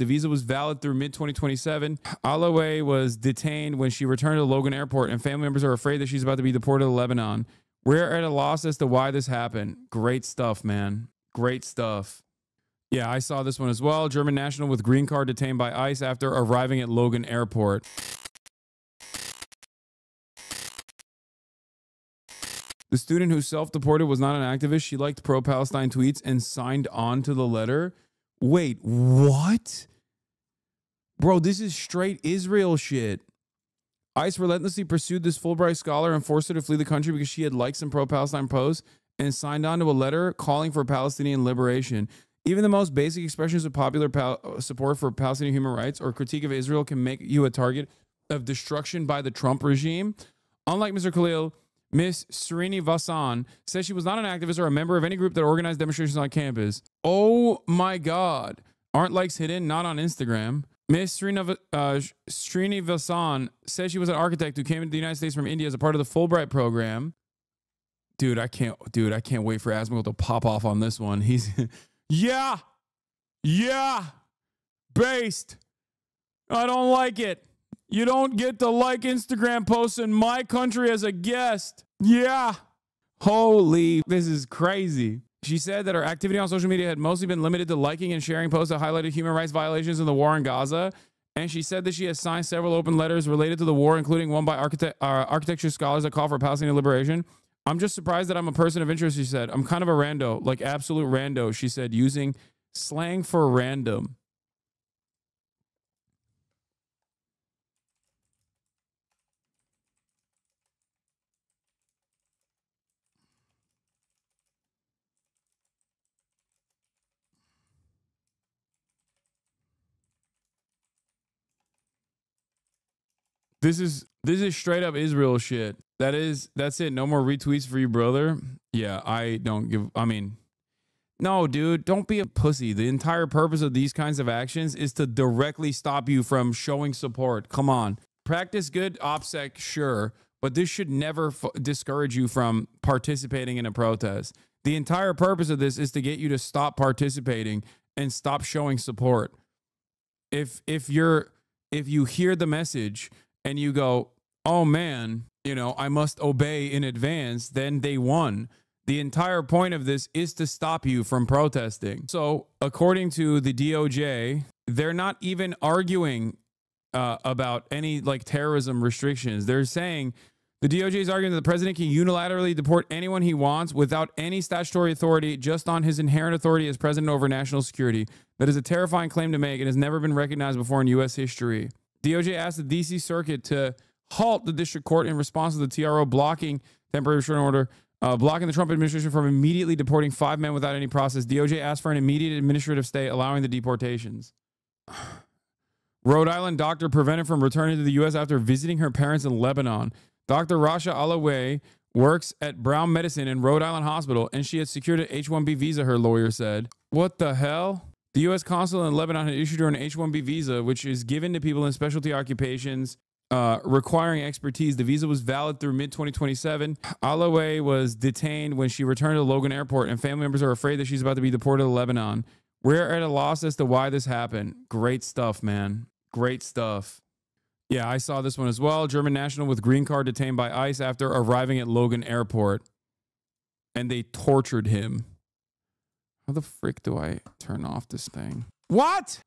The visa was valid through mid-2027. Alaway was detained when she returned to Logan Airport, and family members are afraid that she's about to be deported to Lebanon. We're at a loss as to why this happened. Great stuff, man. Great stuff. Yeah, I saw this one as well. German national with green card detained by ICE after arriving at Logan Airport. The student who self-deported was not an activist. She liked pro-Palestine tweets and signed on to the letter. Wait, what? Bro, this is straight Israel shit. ICE relentlessly pursued this Fulbright scholar and forced her to flee the country because she had liked some pro-Palestine posts and signed on to a letter calling for Palestinian liberation. Even the most basic expressions of popular support for Palestinian human rights or critique of Israel can make you a target of destruction by the Trump regime. Unlike Mr. Khalil, Miss Srinivasan says she was not an activist or a member of any group that organized demonstrations on campus. Oh my God. Aren't likes hidden? Not on Instagram. Miss Srinivasan says she was an architect who came to the United States from India as a part of the Fulbright program. Dude, I can't wait for Asmil to pop off on this one. He's yeah, based. I don't like it. You don't get to like Instagram posts in my country as a guest. Yeah. Holy, this is crazy. She said that her activity on social media had mostly been limited to liking and sharing posts that highlighted human rights violations in the war in Gaza. And she said that she has signed several open letters related to the war, including one by architecture scholars that call for Palestinian liberation. I'm just surprised that I'm a person of interest, she said. I'm kind of a rando, like absolute rando, she said, using slang for random. This is straight up Israel shit. That's it. No more retweets for you, brother. Yeah, no, dude, don't be a pussy. The entire purpose of these kinds of actions is to directly stop you from showing support. Come on. Practice good OPSEC, sure, but this should never discourage you from participating in a protest. The entire purpose of this is to get you to stop participating and stop showing support. If you hear the message and you go, oh man, I must obey in advance, then they won. The entire point of this is to stop you from protesting. So according to the DOJ, they're not even arguing about any terrorism restrictions. They're saying the DOJ is arguing that the president can unilaterally deport anyone he wants without any statutory authority, just on his inherent authority as president over national security. That is a terrifying claim to make and has never been recognized before in U.S. history. DOJ asked the D.C. Circuit to halt the district court in response to the TRO blocking temporary restraining order, blocking the Trump administration from immediately deporting 5 men without any process. DOJ asked for an immediate administrative stay, allowing the deportations. Rhode Island doctor prevented from returning to the U.S. after visiting her parents in Lebanon. Dr. Rasha Alaway works at Brown Medicine in Rhode Island Hospital, and she had secured an H-1B visa, her lawyer said. What the hell? The U.S. consul in Lebanon had issued her an H-1B visa, which is given to people in specialty occupations requiring expertise. The visa was valid through mid-2027. Alaway was detained when she returned to Logan Airport, and family members are afraid that she's about to be deported to Lebanon. We're at a loss as to why this happened. Great stuff, man. Great stuff. Yeah, I saw this one as well. German national with green card detained by ICE after arriving at Logan Airport. And they tortured him. How the frick do I turn off this thing? What?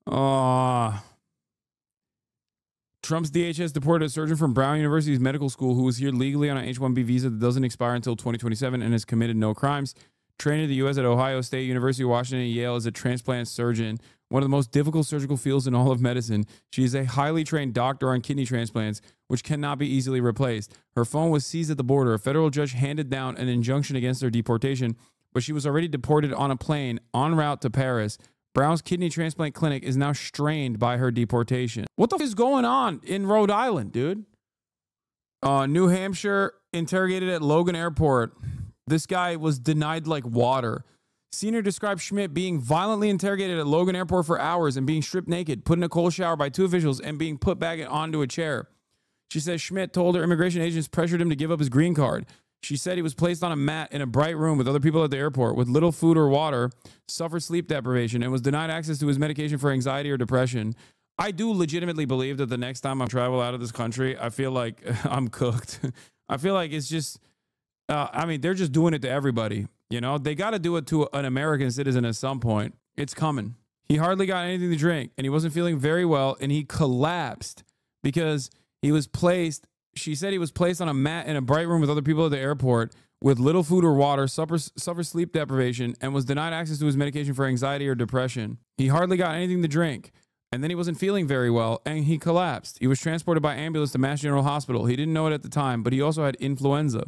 Trump's DHS deported a surgeon from Brown University's medical school who was here legally on an H-1B visa that doesn't expire until 2027 and has committed no crimes. Trained in the U.S. at Ohio State, University of Washington, and Yale as a transplant surgeon, one of the most difficult surgical fields in all of medicine. She is a highly trained doctor on kidney transplants, which cannot be easily replaced. Her phone was seized at the border. A federal judge handed down an injunction against her deportation, but she was already deported on a plane en route to Paris. Brown's kidney transplant clinic is now strained by her deportation. What the f is going on in Rhode Island, dude? New Hampshire, interrogated at Logan Airport. This guy was denied like water. Senior described Schmidt being violently interrogated at Logan Airport for hours and being stripped naked, put in a cold shower by 2 officials, and being put back onto a chair. She says Schmidt told her immigration agents pressured him to give up his green card. She said he was placed on a mat in a bright room with other people at the airport with little food or water, suffered sleep deprivation, and was denied access to his medication for anxiety or depression. I do legitimately believe that the next time I travel out of this country, I feel like I'm cooked. I feel like it's just, I mean, they're just doing it to everybody. You know, they got to do it to an American citizen at some point. It's coming. He hardly got anything to drink, and he wasn't feeling very well, and he collapsed because he was placed. She said he was placed on a mat in a bright room with other people at the airport with little food or water, suffered sleep deprivation, and was denied access to his medication for anxiety or depression. He hardly got anything to drink, and then he wasn't feeling very well, and he collapsed. He was transported by ambulance to Mass General Hospital. He didn't know it at the time, but he also had influenza.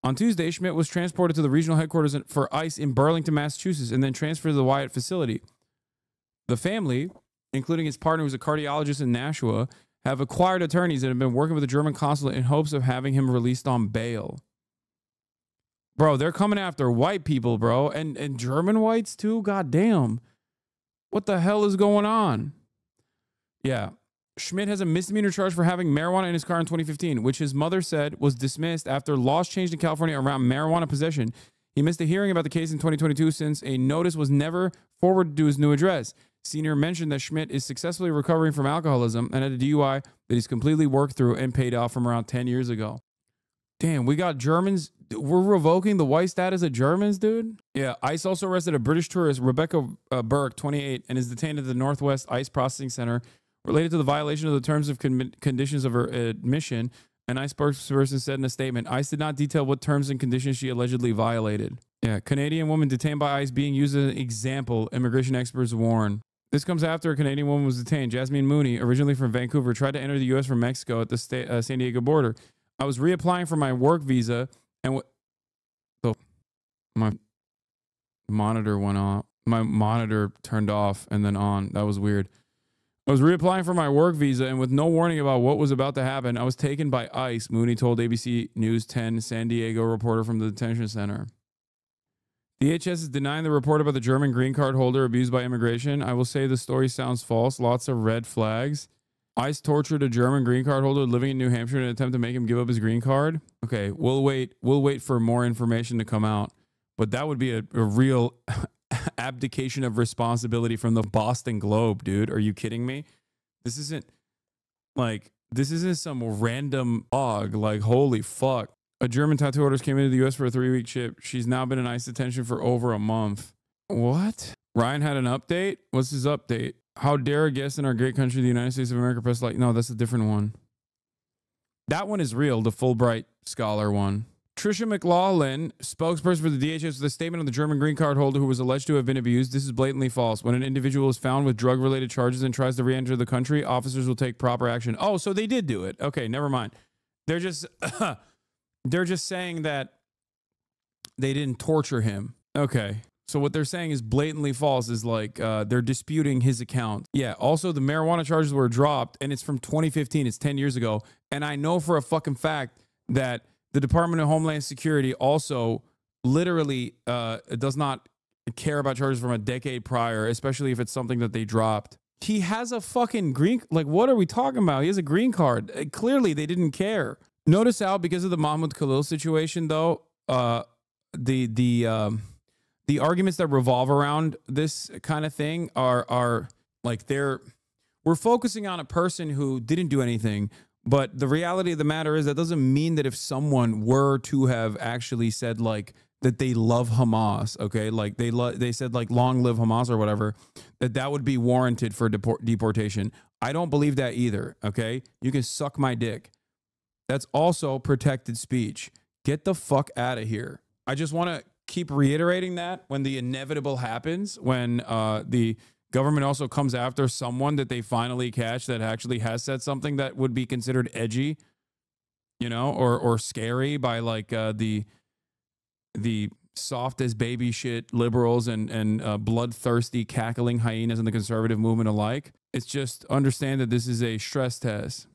On Tuesday, Schmidt was transported to the regional headquarters for ICE in Burlington, Massachusetts, and then transferred to the Wyatt facility. The family, including his partner, who's a cardiologist in Nashua, have acquired attorneys that have been working with the German consulate in hopes of having him released on bail. Bro, they're coming after white people, bro. And German whites too? God damn. What the hell is going on? Yeah. Schmidt has a misdemeanor charge for having marijuana in his car in 2015, which his mother said was dismissed after laws changed in California around marijuana possession. He missed a hearing about the case in 2022 since a notice was never forwarded to his new address. Senior mentioned that Schmidt is successfully recovering from alcoholism and had a DUI that he's completely worked through and paid off from around 10 years ago. Damn, we got Germans. We're revoking the white status of Germans, dude? Yeah, ICE also arrested a British tourist, Rebecca Burke, 28, and is detained at the Northwest ICE Processing Center related to the violation of the terms of conditions of her admission. An ICE spokesperson said in a statement, ICE did not detail what terms and conditions she allegedly violated. Yeah, Canadian woman detained by ICE being used as an example, immigration experts warn. This comes after a Canadian woman was detained. Jasmine Mooney, originally from Vancouver, tried to enter the U.S. from Mexico at the San Diego border. I was reapplying for my work visa, and so my monitor went off. My monitor turned off and then on. That was weird. I was reapplying for my work visa, and with no warning about what was about to happen, I was taken by ICE, Mooney told ABC News 10 San Diego reporter from the detention center. DHS is denying the report about the German green card holder abused by immigration. I will say the story sounds false. Lots of red flags. ICE tortured a German green card holder living in New Hampshire in an attempt to make him give up his green card. Okay, we'll wait. We'll wait for more information to come out. But that would be a real abdication of responsibility from the Boston Globe, dude. Are you kidding me? This isn't some random blog. Like, holy fuck. A German tattoo artist came into the U.S. for a 3-week trip. She's now been in ICE detention for over a month. What? Ryan had an update? What's his update? How dare a guest in our great country, the United States of America, press like... No, that's a different one. That one is real, the Fulbright scholar one. Tricia McLaughlin, spokesperson for the DHS, with a statement on the German green card holder who was alleged to have been abused. This is blatantly false. When an individual is found with drug-related charges and tries to re-enter the country, officers will take proper action. Oh, so they did do it. Okay, never mind. They're just... They're just saying that they didn't torture him. Okay. So what they're saying is blatantly false, is like they're disputing his account. Yeah. Also, the marijuana charges were dropped, and it's from 2015. It's 10 years ago. And I know for a fucking fact that the Department of Homeland Security also literally does not care about charges from a decade prior, especially if it's something that they dropped. He has a fucking green... Like, what are we talking about? He has a green card. Clearly, they didn't care. Notice how, because of the Mahmoud Khalil situation, though, the arguments that revolve around this kind of thing are like we're focusing on a person who didn't do anything, but the reality of the matter is that doesn't mean that if someone were to have actually said like that they love Hamas, okay, like they said like long live Hamas or whatever, that would be warranted for deportation. I don't believe that either. Okay, you can suck my dick. That's also protected speech. Get the fuck out of here. I just want to keep reiterating that when the inevitable happens, when the government also comes after someone that they finally catch that actually has said something that would be considered edgy, you know, or scary by like the soft as baby shit liberals and bloodthirsty cackling hyenas in the conservative movement alike. It's just understand that this is a stress test.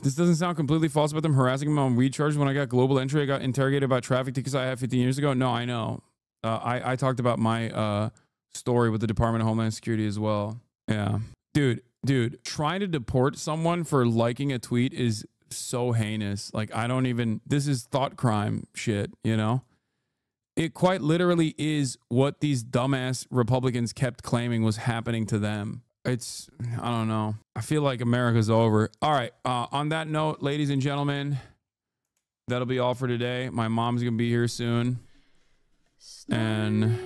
This doesn't sound completely false about them harassing him on weed charges. When I got global entry, I got interrogated about traffic tickets I had 15 years ago. No, I know. I talked about my story with the Department of Homeland Security as well. Yeah. Dude, trying to deport someone for liking a tweet is so heinous. Like, I don't even, this is thought crime shit, you know? It quite literally is what these dumbass Republicans kept claiming was happening to them. It's, I don't know. I feel like America's over. All right. On that note, ladies and gentlemen, that'll be all for today. My mom's going to be here soon. And